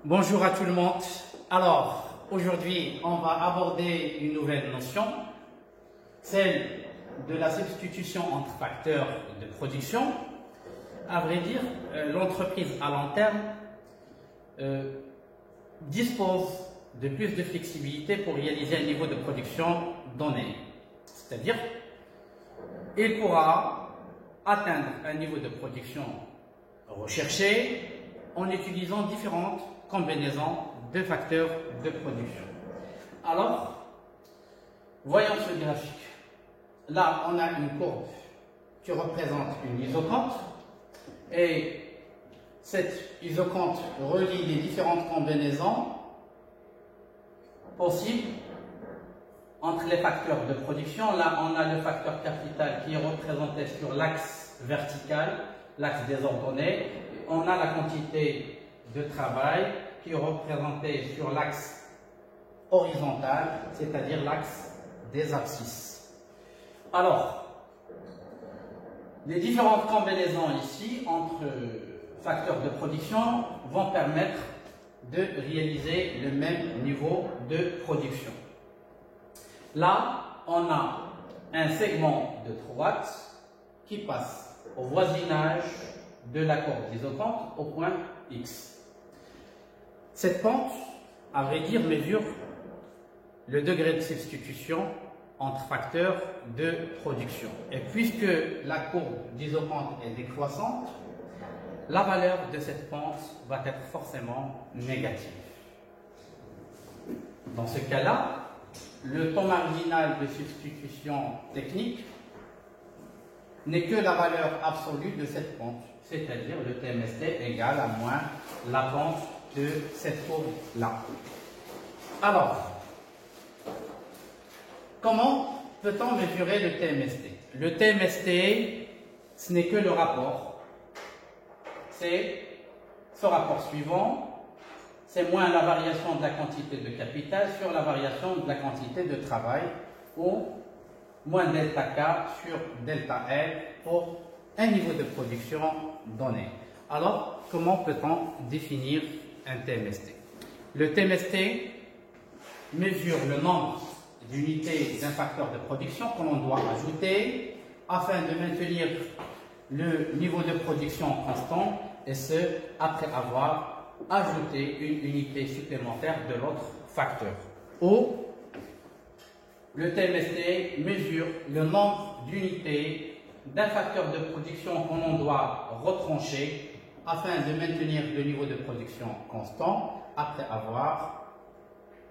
Bonjour à tout le monde. Alors, aujourd'hui, on va aborder une nouvelle notion, celle de la substitution entre facteurs de production. À vrai dire, l'entreprise à long terme dispose de plus de flexibilité pour réaliser un niveau de production donné. C'est-à-dire, il pourra atteindre un niveau de production recherché en utilisant différentes combinaisons de facteurs de production. Alors, voyons ce graphique. Là, on a une courbe qui représente une isoconte et cette isoconte relie les différentes combinaisons possibles entre les facteurs de production. Là, on a le facteur capital qui est représenté sur l'axe vertical, l'axe des ordonnées. On a la quantité de travail qui est représentée sur l'axe horizontal, c'est-à-dire l'axe des abscisses. Alors, les différentes combinaisons ici entre facteurs de production vont permettre de réaliser le même niveau de production. Là, on a un segment de droite qui passe au voisinage de la courbe d'isoconte au point X. Cette pente, à vrai dire, mesure le degré de substitution entre facteurs de production. Et puisque la courbe d'isoconte est décroissante, la valeur de cette pente va être forcément négative. Dans ce cas-là, le taux marginal de substitution technique n'est que la valeur absolue de cette pente, c'est-à-dire le TMST égale à moins la pente de cette courbe-là. Alors, comment peut-on mesurer le TMST? Le TMST, ce n'est que le rapport. C'est ce rapport suivant, c'est moins la variation de la quantité de capital sur la variation de la quantité de travail, ou moins delta K sur delta L pour un niveau de production donné. Alors, comment peut-on définir un TMST? Le TMST mesure le nombre d'unités d'un facteur de production que l'on doit ajouter afin de maintenir le niveau de production constant, et ce, après avoir ajouté une unité supplémentaire de l'autre facteur. Ou, le TMST mesure le nombre d'unités d'un facteur de production que l'on doit retrancher afin de maintenir le niveau de production constant après avoir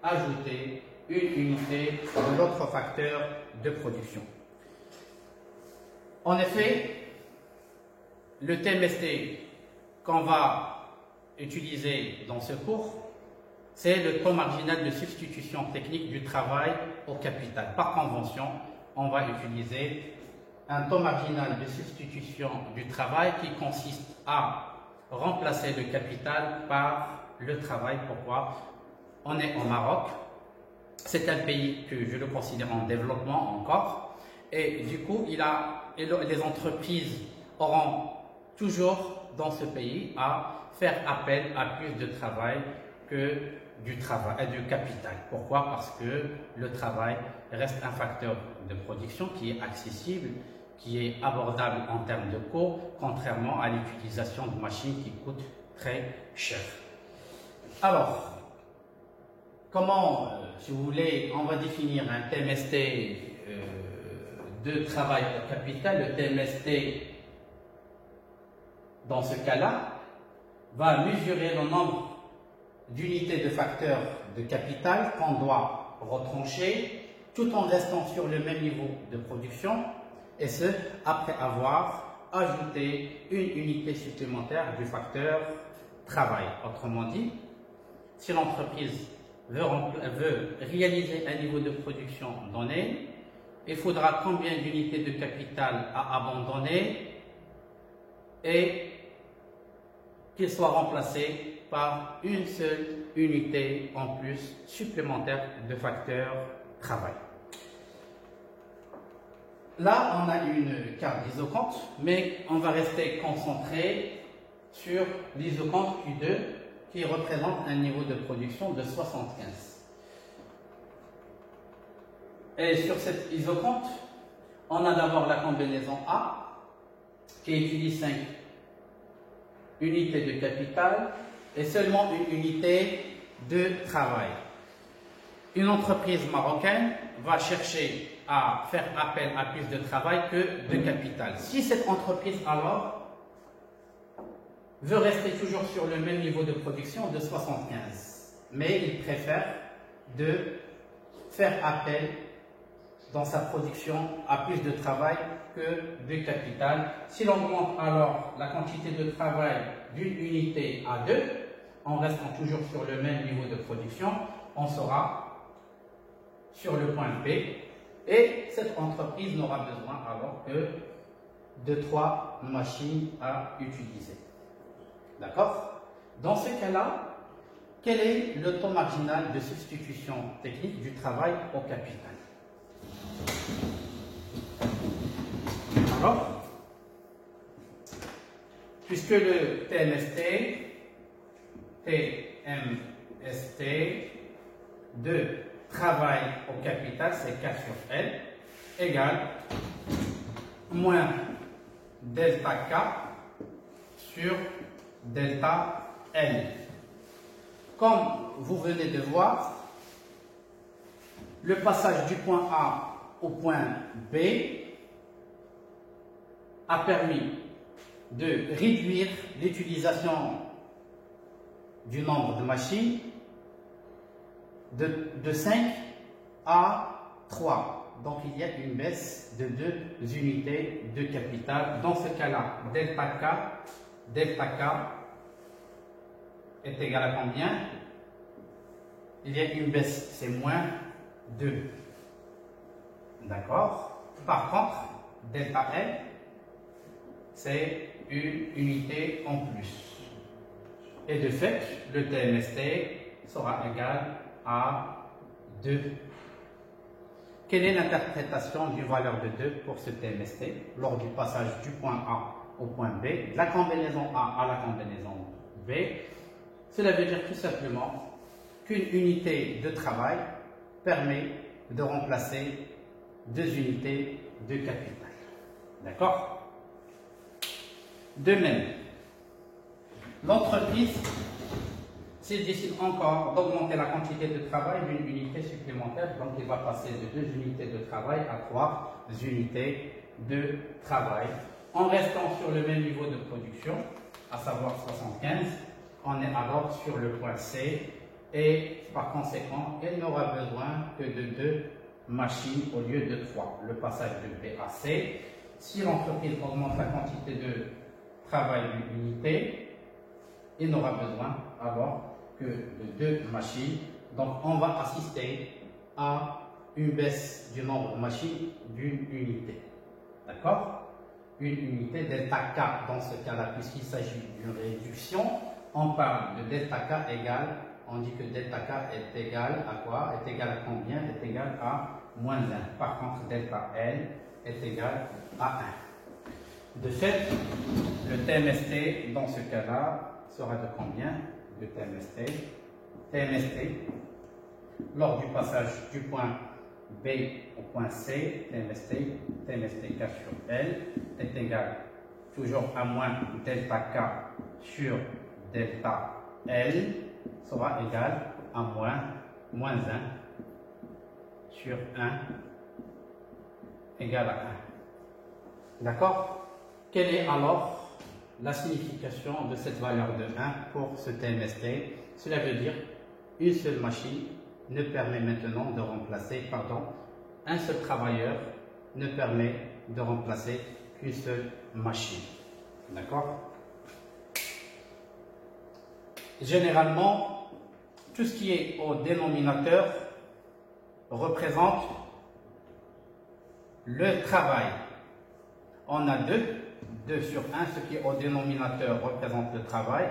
ajouté une unité de l'autre facteur de production. En effet, le TMST qu'on va utiliser dans ce cours, c'est le taux marginal de substitution technique du travail au capital. Par convention, on va utiliser un taux marginal de substitution du travail qui consiste à remplacer le capital par le travail. Pourquoi? On est au Maroc, c'est un pays que je le considère en développement encore, et du coup, les entreprises auront toujours dans ce pays à faire appel à plus de travail que du capital. Pourquoi? Parce que le travail reste un facteur de production qui est accessible, qui est abordable en termes de coût, contrairement à l'utilisation de machines qui coûtent très cher. Alors, comment, si vous voulez, on va définir un TMST de travail au capital? Le TMST, dans ce cas-là, va mesurer le nombre d'unités de facteurs de capital qu'on doit retrancher tout en restant sur le même niveau de production, et ce, après avoir ajouté une unité supplémentaire du facteur travail. Autrement dit, si l'entreprise veut réaliser un niveau de production donné, il faudra combien d'unités de capital à abandonner et qu'il soit remplacé par une seule unité en plus supplémentaire de facteur travail. Là, on a une carte d'isoconte, mais on va rester concentré sur l'isoconte Q2 qui représente un niveau de production de 75. Et sur cette isocompte, on a d'abord la combinaison A qui utilise 5 unités de capital et seulement une unité de travail. Une entreprise marocaine va chercher à faire appel à plus de travail que de capital. Si cette entreprise alors veut rester toujours sur le même niveau de production de 75, mais il préfère de faire appel dans sa production à plus de travail que de capital. Si l'on augmente alors la quantité de travail d'une unité à 2, en restant toujours sur le même niveau de production, on sera sur le point P et cette entreprise n'aura besoin alors que de 3 machines à utiliser. D'accord? Dans ce cas-là, quel est le taux marginal de substitution technique du travail au capital? Alors, puisque le TMST de travail au capital, c'est 4 sur L, égale moins delta K sur delta L. Comme vous venez de voir, le passage du point A au point B a permis de réduire l'utilisation du nombre de machines de 5 à 3. Donc il y a une baisse de 2 unités de capital. Dans ce cas-là, delta K est égal à combien? Il y a une baisse, c'est moins 2. D'accord? Par contre, delta L, c'est une unité en plus. Et de fait, le TMST sera égal à 2. Quelle est l'interprétation d'une valeur de 2 pour ce TMST lors du passage du point A au point B, de la combinaison A à la combinaison B? Cela veut dire tout simplement qu'une unité de travail permet de remplacer 2 unités de capital. D'accord? De même, l'entreprise s'il décide encore d'augmenter la quantité de travail d'une unité supplémentaire, donc il va passer de 2 unités de travail à 3 unités de travail. En restant sur le même niveau de production, à savoir 75, on est alors sur le point C et par conséquent, il n'aura besoin que de 2 machines au lieu de 3. Le passage de B à C, si l'entreprise augmente la quantité de travail d'une unité, il n'aura besoin alors que de 2 machines. Donc on va assister à une baisse du nombre de machines d'une unité. D'accord? Une unité delta K dans ce cas-là, puisqu'il s'agit d'une réduction, on parle de delta K égale, on dit que delta K est égal à quoi? Est égal à combien? Est égal à moins 1. Par contre, delta L est égal à 1. De fait, le TMST dans ce cas-là sera de combien? De TMST. TMST, lors du passage du point B au point C, TMST K sur L est égal toujours à moins delta K sur delta L sera égal à moins 1 sur 1 égal à 1. D'accord? Quelle est alors la signification de cette valeur de 1 pour ce TMST? Cela veut dire une seule machine ne permet maintenant de remplacer, un seul travailleur ne permet de remplacer qu'une seule machine. D'accord? Généralement, tout ce qui est au dénominateur représente le travail. On a 2 sur 1, ce qui est au dénominateur représente le travail,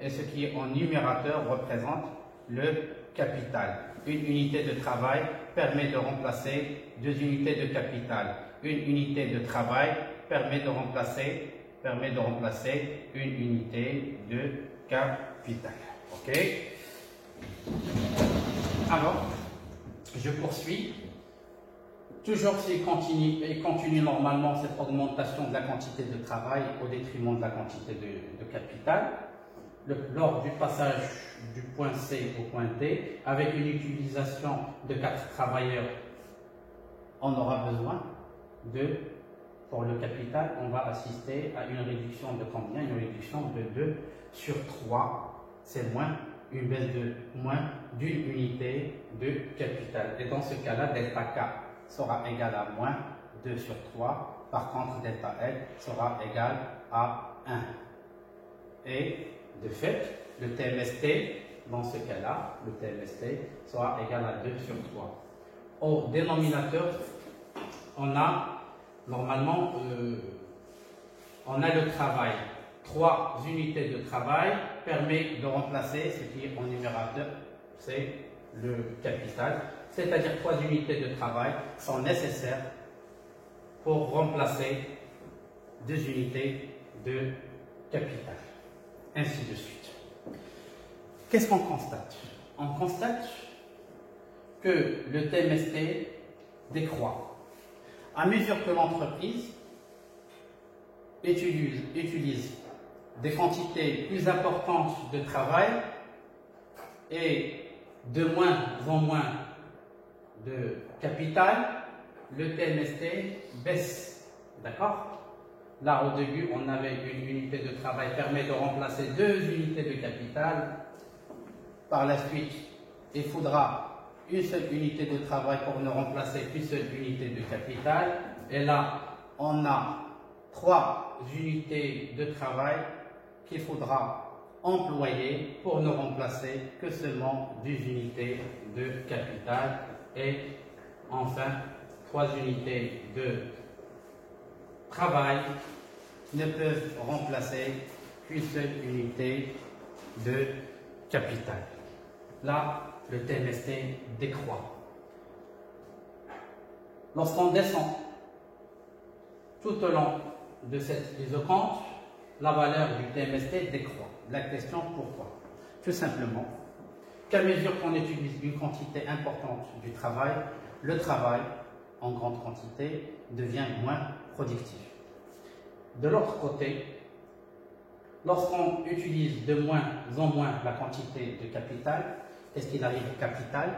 et ce qui est au numérateur représente le capital. Une unité de travail permet de remplacer 2 unités de capital. Une unité de travail permet de remplacer une unité de capital. Ok. Alors, je poursuis. Toujours s'il continue normalement cette augmentation de la quantité de travail au détriment de la quantité de capital, lors du passage du point C au point D, avec une utilisation de 4 travailleurs, on aura besoin de, pour le capital, on va assister à une réduction de combien? Une réduction de 2 sur 3, c'est moins, une baisse de moins d'une unité de capital. Et dans ce cas-là, delta K sera égal à moins 2 sur 3. Par contre, delta L sera égal à 1. Et de fait, le TMST, dans ce cas-là, le TMST sera égal à 2 sur 3. Au dénominateur, on a normalement on a le travail. 3 unités de travail permet de remplacer ce qui est en numérateur, c'est le capital. C'est-à-dire 3 unités de travail sont nécessaires pour remplacer 2 unités de capital. Ainsi de suite. Qu'est-ce qu'on constate? On constate que le TMST décroît. À mesure que l'entreprise utilise des quantités plus importantes de travail et de moins en moins de capital, le TMST baisse. D'accord? Là, au début, on avait une unité de travail qui permet de remplacer 2 unités de capital. Par la suite, il faudra une seule unité de travail pour ne remplacer qu'une seule unité de capital. Et là, on a 3 unités de travail qu'il faudra employer pour ne remplacer que seulement 2 unités de capital. Et enfin, 3 unités de travail ne peuvent remplacer qu'une seule unité de capital. Là, le TMST décroît. Lorsqu'on descend tout au long de cette isoconte, la valeur du TMST décroît. La question, pourquoi? Tout simplement qu'à mesure qu'on utilise une quantité importante du travail, le travail en grande quantité devient moins productif. De l'autre côté, lorsqu'on utilise de moins en moins la quantité de capital, qu'est-ce qu'il arrive au capital?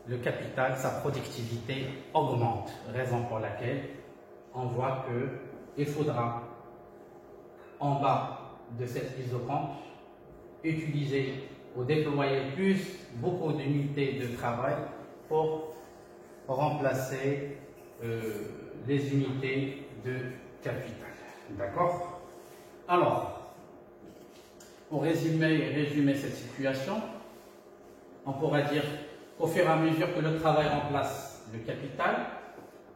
Le capital, sa productivité augmente, raison pour laquelle on voit qu'il faudra, en bas de cette isoconte, utiliser ou déployer beaucoup d'unités de travail pour remplacer les unités de capital. D'accord? Alors, pour résumer cette situation, on pourra dire qu'au fur et à mesure que le travail remplace le capital,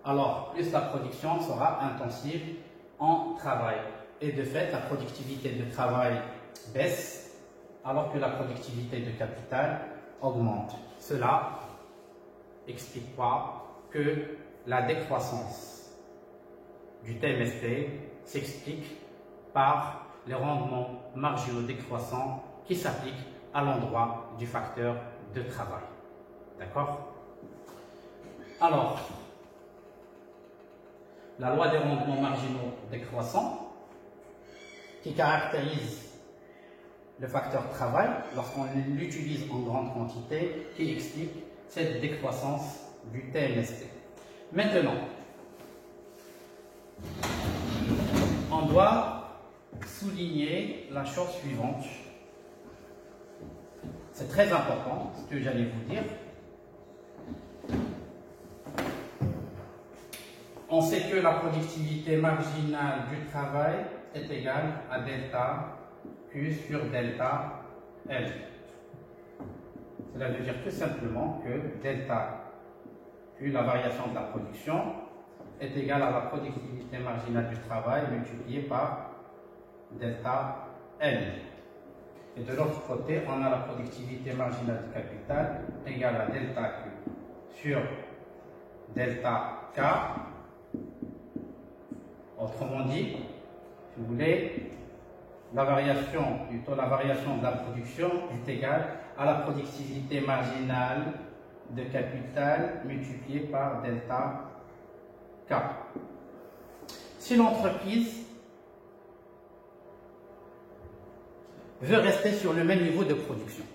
alors plus la production sera intensive en travail. Et de fait, la productivité de travail baisse, alors que la productivité de capital augmente. Cela explique quoi? Que la décroissance du TMST s'explique par les rendements marginaux décroissants qui s'appliquent à l'endroit du facteur de travail. D'accord? Alors, la loi des rendements marginaux décroissants qui caractérise le facteur travail lorsqu'on l'utilise en grande quantité, qui explique cette décroissance du TMST. Maintenant, on doit souligner la chose suivante. C'est très important ce que j'allais vous dire. On sait que la productivité marginale du travail est égale à delta Q sur delta L. Cela veut dire tout simplement que delta Q, la variation de la production, est égale à la productivité marginale du travail multipliée par delta L. Et de l'autre côté, on a la productivité marginale du capital égale à delta Q sur delta K. Autrement dit, si vous voulez, la variation de la production est égale à la productivité marginale de capital multipliée par delta K. Si l'entreprise veut rester sur le même niveau de production,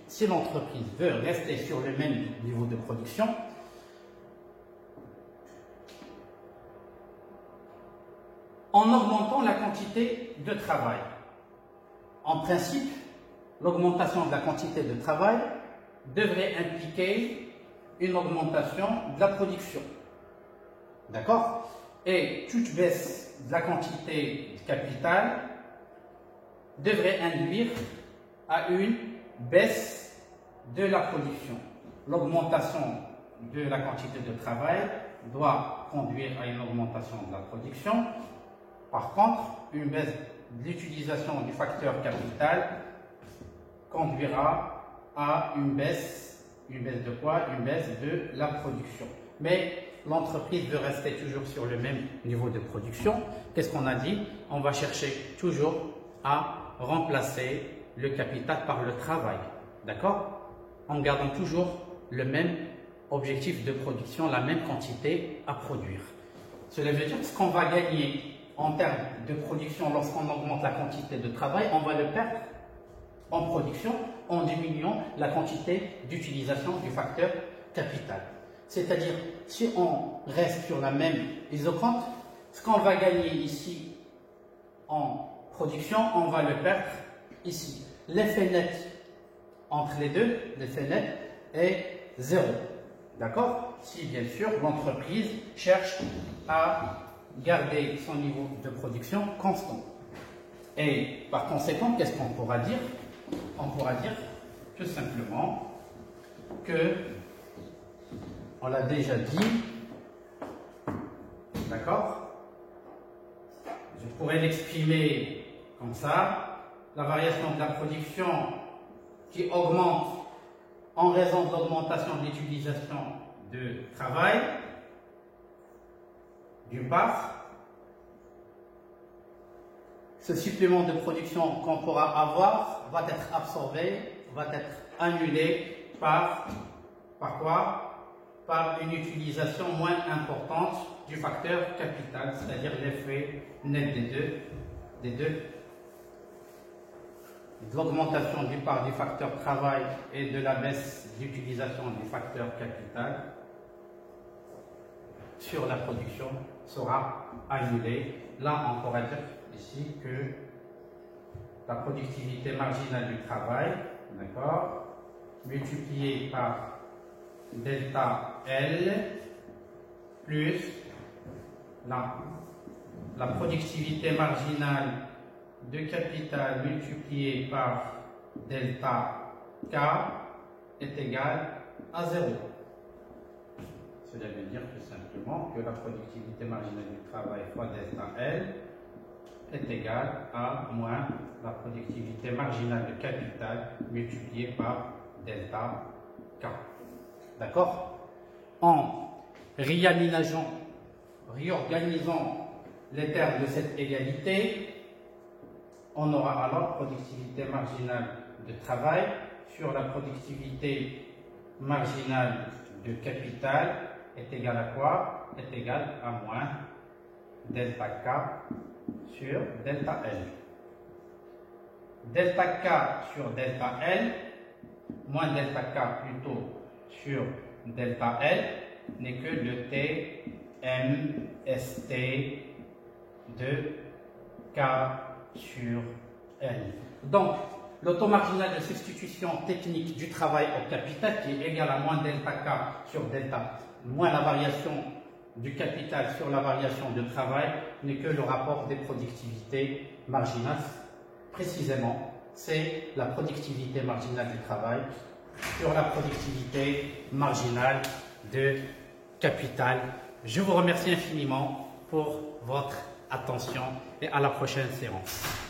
en augmentant la quantité de travail. En principe, l'augmentation de la quantité de travail devrait impliquer une augmentation de la production. D'accord? Et toute baisse de la quantité de capital devrait induire à une baisse de la production. L'augmentation de la quantité de travail doit conduire à une augmentation de la production. Par contre, une baisse de l'utilisation du facteur capital conduira à une baisse de quoi? Une baisse de la production. Mais l'entreprise veut rester toujours sur le même niveau de production. Qu'est-ce qu'on a dit? On va chercher toujours à remplacer le capital par le travail. D'accord? En gardant toujours le même objectif de production, la même quantité à produire. Cela veut dire que ce qu'on va gagner en termes de production lorsqu'on augmente la quantité de travail, on va le perdre en production en diminuant la quantité d'utilisation du facteur capital. C'est-à-dire, si on reste sur la même isocompte, ce qu'on va gagner ici en production, on va le perdre ici. L'effet net entre les deux, l'effet net est 0. D'accord? Si bien sûr l'entreprise cherche à garder son niveau de production constant. Et par conséquent, qu'est-ce qu'on pourra dire? On pourra dire tout simplement que, on l'a déjà dit, d'accord? Je pourrais l'exprimer comme ça, la variation de la production qui augmente en raison de l'augmentation de l'utilisation de travail, d'une part, ce supplément de production qu'on pourra avoir va être absorbé, va être annulé par quoi? Par une utilisation moins importante du facteur capital, c'est-à-dire l'effet net des deux, de l'augmentation du part du facteur travail et de la baisse d'utilisation du facteur capital sur la production sera annulée. Là, on pourra dire ici que la productivité marginale du travail, d'accord, multipliée par delta L plus la productivité marginale de capital multipliée par delta K est égale à 0. Cela veut dire tout simplement que la productivité marginale du travail fois delta L est égale à moins la productivité marginale de capital multipliée par delta K. D'accord? En réorganisant les termes de cette égalité, on aura alors productivité marginale de travail sur la productivité marginale de capital est égale à quoi? Est égale à moins delta K sur delta L. Delta K sur delta L moins delta K plutôt sur delta L n'est que le T MST de K sur L. Donc, le taux marginal de substitution technique du travail au capital qui est égal à moins delta K sur delta, moins la variation du capital sur la variation de travail n'est que le rapport des productivités marginales. Précisément, c'est la productivité marginale du travail sur la productivité marginale de capital. Je vous remercie infiniment pour votre attention et à la prochaine séance.